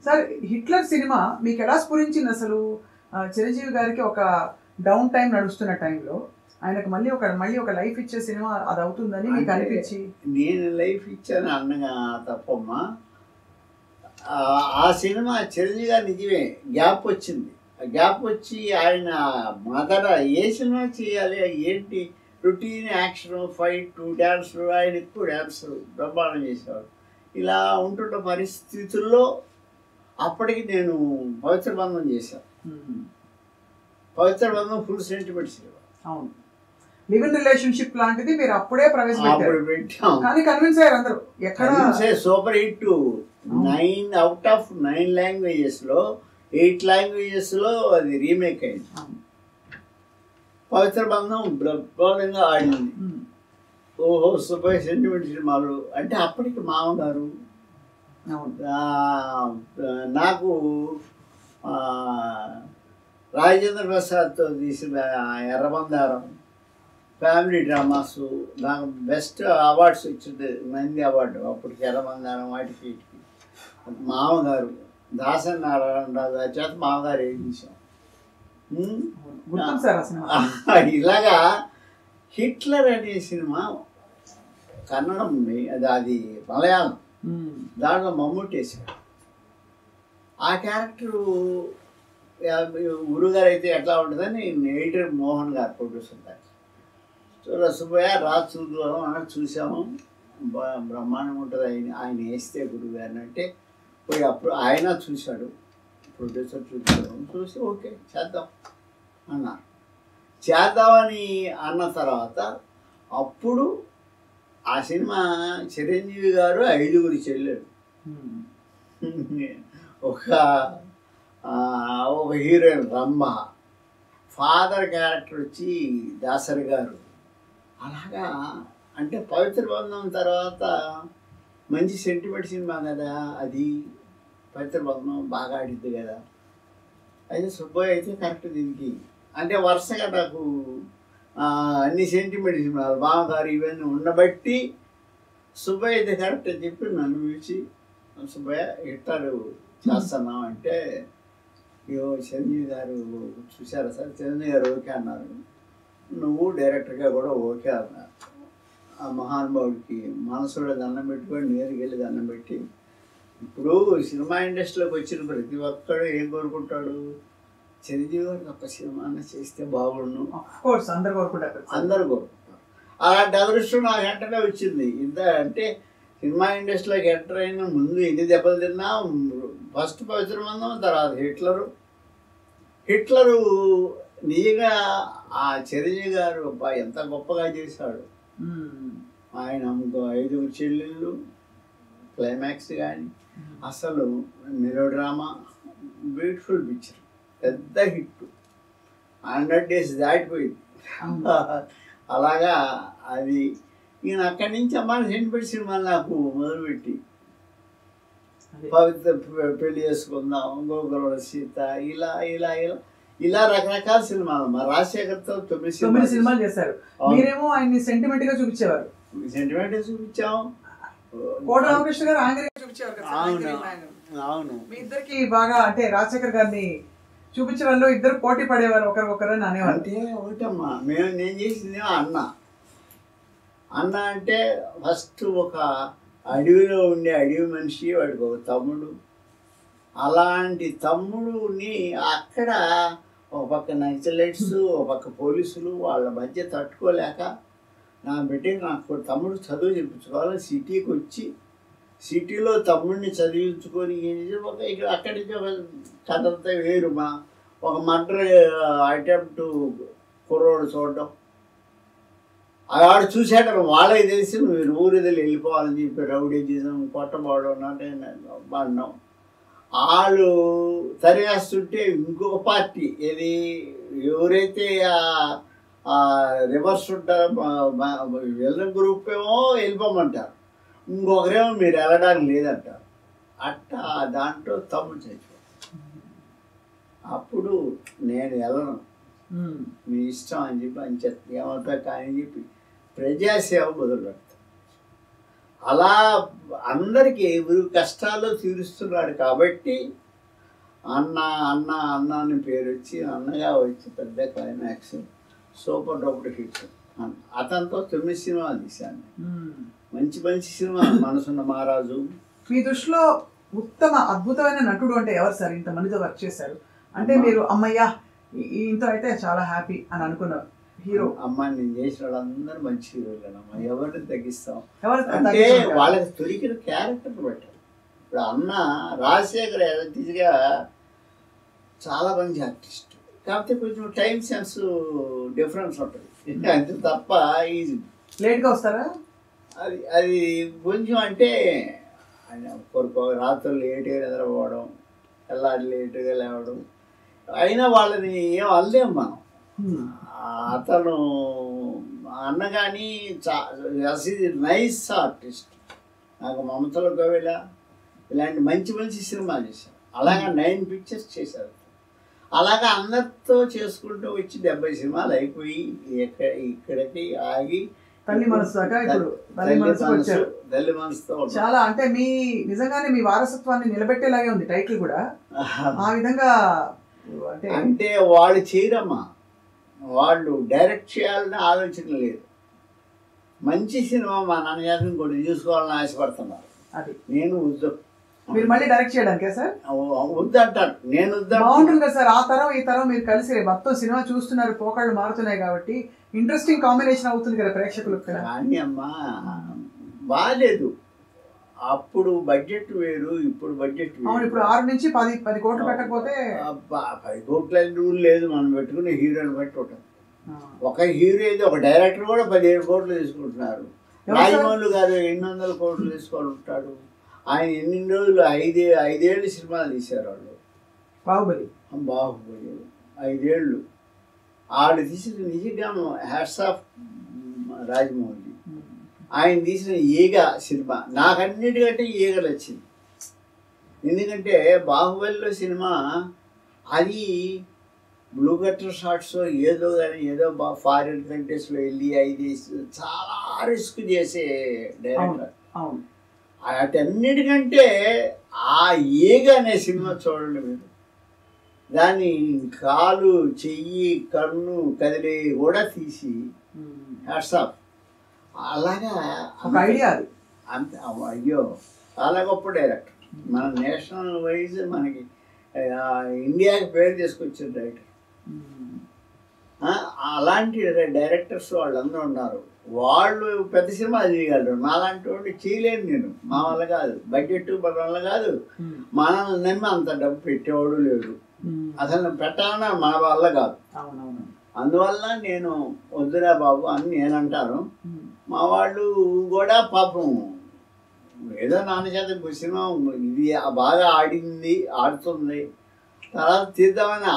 Sir Hitler cinema మీకు ఎలా స్ఫురించింది అసలు? చిరంజీవి గారికి ఒక డౌన్ టైం నడుస్తున్న టైంలో ఆయనకు మళ్ళీ ఒక లైఫ్ ఇచ్చే సినిమా అది అవుతుందని మీకు అనిపించి? నేను లైఫ్ ఇచ్చాను అన్నగా తప్పమ్మా. ఆ సినిమా చిరంజీవి గారు నిజమే గ్యాప్ వచ్చింది. గ్యాప్ వచ్చి ఆయన మదర ఏ సినిమా చేయాలి, ఏంటి రొటీన్ యాక్షన్, ఫైట్, డ్యాన్సులు, ఆయన ఎక్కువ డ్యాన్స్ బ్రహ్మాండం చేసేవాడు. ఇలా ఉంటున్న పరిస్థితుల్లో అప్పటికి నేను పవిత్ర బంధం చేశాను. పవిత్ర బంధం ఫుల్ సెంటిమెంట్ సినిమా. అవును, లివ్ ఇన్ రిలేషన్షిప్ లాంటిది మీరు అప్పుడే ప్రవేశపెట్టారు. పెట్టాం కానీ కన్విన్స్ అయ్యారు అందరూ. ఎక్కడ సూపర్ హిట్. 9 out of 9 లాంగ్వేజెస్లో 8 లాంగ్వేజెస్లో అది రీమేక్ అయింది. పవిత్ర బంధం బ్రహ్మాండంగా ఆడింది. ఓహో సూపర్ సెంటిమెంట్ సినిమాలు అంటే అప్పటికి మామగారు నాకు రాజేంద్ర ప్రసాద్తో తీసిన ఎర్రబందారం ఫ్యామిలీ డ్రామాస్ నాకు బెస్ట్ అవార్డ్స్ వచ్చింది. నంది అవార్డు అప్పటికి ఎర్రబందారం వాటికి మామగారు దాసరి నారాయణరావు గారి చేత మామగారు వేయించాం. ఇలాగా హిట్లర్ అనే సినిమా కన్నడం అది మలయాళం, దాంట్లో మమ్మూటి వేసాడు. ఆ క్యారెక్టరు గురుగారు అయితే ఎట్లా ఉంటుందని ఎడిటర్ మోహన్ గారు ప్రొడ్యూసర్ గారు సుబ్బయ్య రాజు చూద్దాం అన్నట్టు చూసాము. బ్రహ్మాండంగా ఉంటుంది ఆయన వేస్తే గురుగారిని అంటే పోయి అప్పుడు ఆయన చూశాడు, ప్రొడ్యూసర్ చూసి ఓకే చేద్దాం అన్నారు. చేద్దామని అన్న తర్వాత అప్పుడు ఆ సినిమా చిరంజీవి గారు 5 చెల్లెలు, ఒక హీరోయిన్ రమ్మ, ఫాదర్ క్యారెక్టర్ వచ్చి దాసరి గారు. అలాగా అంటే పవిత్ర బంధం తర్వాత మంచి సెంటిమెంట్ సినిమా కదా అది. పవిత్ర బంధం బాగా ఆడిద్ది కదా. అయితే సుబ్బయ్య అయితే కరెక్ట్ దీనికి అంటే వరుసగా నాకు అన్ని సెంటిమెంట్ సినిమాలు బావగారు ఇవన్నీ ఉండబట్టి సుబ్బయ్య అయితే కరెక్ట్ అని చెప్పి నన్ను పిలిచి సుబ్బయ్య హిట్లర్ చేస్తున్నాం అంటే ఇగో చిరంజీవి గారు చూసారా సార్, చిరంజీవి గారు ఓకే అన్నారు, నువ్వు డైరెక్టర్గా కూడా ఓకే అన్నారు. ఆ మహానుభావుడికి మనసులో దండం పెట్టుకొని నేరుగా వెళ్ళి దండం పెట్టి ఇప్పుడు సినిమా ఇండస్ట్రీలోకి వచ్చిన ప్రతి ఒక్కడు ఏం కోరుకుంటాడు, చిరంజీవి గారికి ఒక సినిమా చేస్తే బాగుండు. అందరు కోరుకుంటారు. అలాంటి అదృష్టం నాకు వెంటనే వచ్చింది. అంటే సినిమా ఇండస్ట్రీలోకి ఎంటర్ అయిన ముందు ఎన్ని దెబ్బలు తిన్నా ఫస్ట్ పవిత్ర బంధం, తర్వాత హిట్లరు నిజంగా ఆ చిరంజీవి గారు ఎంత గొప్పగా చేశాడు. ఆయన 5 చెల్లెళ్ళు క్లైమాక్స్ కానీ అసలు మెలో డ్రామా బ్యూటిఫుల్ పిక్చర్, పెద్ద హిట్, 100 days దాటిపోయింది. అలాగా అది నేను అక్కడి నుంచి అమ్మ సెంటిమెంట్ సినిమాలు నాకు మొదలుపెట్టి పవిత్ర పెళ్లి చేసుకుందాం, గోకుల సీత, ఇలా ఇలా ఇలా ఇలా రకరకాల సినిమాలు. మా రాజశేఖర్తో 9 సినిమాలు చేశారు. మీరేమో ఆయన్ని సెంటిమెంట్ గా చూపించేవారు. సెంటిమెంట్ చూపించాం. కోట రామకృష్ణ గారు ఆంగ్లేయ చూపించేవారు. అవును, మీ ఇద్దరికి బాగా అంటే రాజశేఖర్ గారిని చూపించే వాళ్ళు ఇద్దరు పోటీ పడేవారు ఒకరికొకరు అని అనేవారు. అంటే ఒకటమ్మా నేను చేసింది అన్న అంటే ఫస్ట్ ఒక అడవిలో ఉండే అడవి మనిషి, వాడికి ఒక తమ్ముడు. అలాంటి తమ్ముడుని అక్కడ ఒక పక్క నక్సలైట్స్, ఒక పక్క పోలీసులు, వాళ్ళ మధ్య తట్టుకోలేక నాకు తమ్ముడు చదువు చెప్పించుకోవాలి, సిటీకి వచ్చి సిటీలో తమ్ముడిని చదివించుకొని ఇక్కడ అక్కడి నుంచి ఒక కథంతా వేరు. ఒక మర్డర్ అటెంప్ట్ కుర్రోడు చూడడం, ఆడు చూసేటప్పుడు వాళ్ళకి తెలిసి మీరు ఊరిదలు వెళ్ళిపోవాలని చెప్పి రౌడీజం కొట్టబోవడం పడడం. వాళ్ళు తరివేస్తుంటే ఇంకొక పార్టీ ఏది ఎవరైతే రివర్స్ ఉంటారో వెళ్ళిన గ్రూప్ ఏమో వెళ్ళిపోమంటారు, ఇంకొకరేమో మీరు వెళ్ళడానికి లేదంటారు. అట్టా దాంట్లో తమ్ముడు చచ్చిపోతారు. అప్పుడు నేను వెళ్ళను, మీ ఇష్టం అని చెప్పి ఏమవుతా కానీ చెప్పి ప్రజాసేవ మొదలు పెడతాను. అలా అందరికీ ఎవరి కష్టాలు తీరుస్తున్నాడు కాబట్టి అన్న అన్న అన్న అని పేరు వచ్చి అన్నగా వచ్చి పెద్ద క్లైమాక్స్ సూపర్ డూపర్ హిట్. అతనితో 9 సినిమాలు తీశాను. మంచి మంచి సినిమా. మనసున్న మహారాజు. మీ దృష్టిలో ఉత్తమ అద్భుతమైన నటుడు అంటే ఎవరు సార్? ఇంతమందితో వర్క్ చేశారు అంటే మీరు అమ్మయ్యా ఇంతో అయితే చాలా హ్యాపీ అని అనుకున్న హీరో? అమ్మ నేను చేసిన వాళ్ళందరూ మంచి హీరోలేనమ్మా. ఎవరిని తగ్గిస్తాం ఎవరు అంటే వాళ్ళకి దొరికిన క్యారెక్టర్ పెట్టారు. ఇప్పుడు అన్న రాజశేఖర్ యాజిటీగా చాలా మంచి ఆర్టిస్ట్, కాకపోతే కొంచెం టైం సెన్స్ డిఫరెన్స్ ఉంటుంది అంతే తప్ప ఈజీ. లేట్గా వస్తారా? అది అది కొంచెం అంటే ఆయన రాత్రులు లేటుగా నిద్రపోవడం, తెల్లారి లేటుగా లేవడం, అయినా వాళ్ళని ఏం అనలేం మనం. అతను అన్న కానీ నైస్ ఆర్టిస్ట్. నాకు మమతలో గోవిల ఇలాంటి మంచి మంచి సినిమాలు చేశారు. అలాగా 9 పిక్చర్స్ చేశారు. అలాగా అందరితో చేసుకుంటూ వచ్చి 70 సినిమాలు అయిపోయి ఇక్కడికి ఆగి తల్లి మనసు దాకా ఇప్పుడు తల్లి మనసుతో చాలా అంటే మీ నిజంగానే మీ వారసత్వాన్ని నిలబెట్టేలాగే ఉంది టైటిల్ కూడా. ఆ విధంగా అంటే వాళ్ళు చేయరమ్మా, వాళ్ళు డైరెక్ట్ చేయాలని ఆలోచన లేదు. మంచి సినిమా మా నాన్నగారిని ఇంకోటి చూసుకోవాలని ఆశపడుతున్నారు. అది నేను మీరు మళ్ళీ డైరెక్ట్ చేయడానికే సార్? వద్దంటారు, నేను బాగుంటుంది కదా సార్. ఆ తరం ఈ తరం మీరు కలిసి మొత్తం సినిమా చూస్తున్నారు, పోకళ్ళు మారుతున్నాయి కాబట్టి ఇంట్రెస్టింగ్ కాంబినేషన్ అవుతుంది కదా ప్రేక్షకులకు. కానీ అమ్మా బాగాలేదు. అప్పుడు బడ్జెట్ వేరు, ఇప్పుడు బడ్జెట్ వేరు. ఇప్పుడు 6 నుంచి 10 కోట్లు పెట్టకపోతే 10 కోట్ల రూల్ లేదు. మనం పెట్టుకునే హీరోని బట్టి ఉంటుంది. ఒక హీరో అయితే ఒక డైరెక్టర్ కూడా 15 కోట్లు తీసుకుంటున్నారు. రాజమౌళి గారు 800 కోట్లు తీసుకొని ఉంటాడు. ఆయన ఎన్ని రోజులు 5 ఏళ్ళు సినిమాలు తీశారు వాళ్ళు. బాహుబలి 5 ఏళ్ళు ఆడు తీసిన నిజంగా హ్యాట్స్ ఆఫ్ రాజమౌళి. ఆయన తీసిన ఈగ సినిమా నాకన్నిటికంటే ఈగలు వచ్చింది. ఎందుకంటే బాహుబలిలో సినిమా అది బ్లూ కటర్ షాట్స్ ఏదో కానీ ఏదో ఫారిన్ కంట్రీస్లో వెళ్ళి 5 చాలా రిస్క్ చేసే డైరెక్టర్. వాటన్నిటికంటే ఆ ఈగ అనే సినిమా చూడండి మీరు. దాన్ని కాలు చెయ్యి కన్ను కదిలే కూడా తీసి హ్యాట్స్ ఆఫ్. అలాగా ఐడియా అది అంత అయ్యో చాలా గొప్ప డైరెక్టర్. మన నేషనల్ వైజ్ మనకి ఇండియాకి పేరు తీసుకొచ్చిన డైరెక్టర్. అలాంటి డైరెక్టర్స్ వాళ్ళందరూ ఉన్నారు. వాళ్ళు పెద్ద సినిమాలు చేయగలరు. నాలాంటి వాడిని చేయలేను నేను. మా వల్ల కాదు, బడ్జెట్ మన వల్ల కాదు. మనల్ని నమ్మి అంత డబ్బు పెట్టేవాడు లేడు. అసలు పెట్టాలన్నా మన వల్ల కాదు. అందువల్ల నేను వద్దురా బాబు అని నేను అంటాను. మా వాళ్ళు కూడా పాపం ఏదో నాన్న చేత సినిమా ఇది బాగా ఆడింది, ఆడుతుంది, తర్వాత తీద్దామని